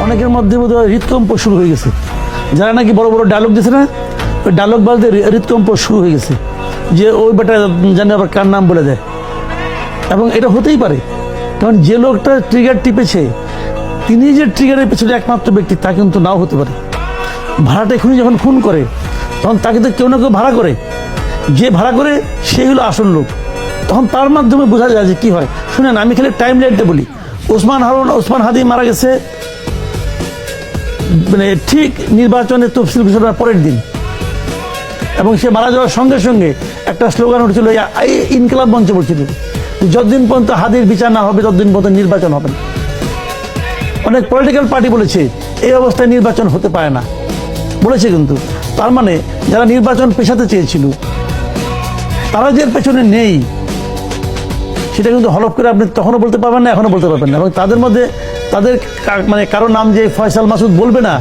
অনেকের মধ্যে বোধহয় হৃদকম্প শুরু হয়ে গেছে, যারা নাকি বড় বড় ডায়লগ দিছে না, ওই ডায়লগ বলতে হৃদকম্প শুরু হয়ে গেছে, যে ওই বেটা জানে আবার কার নাম বলে দেয়। এবং এটা হতেই পারে, কারণ যে লোকটা ট্রিগার টিপেছে তিনি যে ট্রিগারের পেছনে একমাত্র ব্যক্তি তা কিন্তু নাও হতে পারে। ভাড়াটা এখনই যখন খুন করে তখন তাকে তো কেউ না কেউ ভাড়া করে, যে ভাড়া করে সেই হলো আসল লোক। তখন তার মাধ্যমে বোঝা যায় যে কি হয়। শুনেন, আমি খালি টাইম লাইনটা বলি। ওসমান হাদি মারা গেছে মানে ঠিক নির্বাচনের তফসিল ঘোষণার পরের দিন, এবং সে মারা যাওয়ার সঙ্গে সঙ্গে একটা স্লোগান উঠেছিল, ইনকিলাব মঞ্চে পড়ছিল, যতদিন পর্যন্ত হাদির বিচার না হবে ততদিন পর্যন্ত নির্বাচন হবে না। অনেক পলিটিক্যাল পার্টি বলেছে এই অবস্থায় নির্বাচন হতে পারে না, বলেছে। কিন্তু তার মানে যারা নির্বাচন পেছাতে চেয়েছিল তারা যে এর পেছনে নেই সেটা কিন্তু হলফ করে আপনি তখনও বলতে পারবেন না, এখনো বলতে পারবেন না। এবং তাদের মধ্যে তাদের মানে কারো নাম যে ফয়সাল মাসুদ বলবে না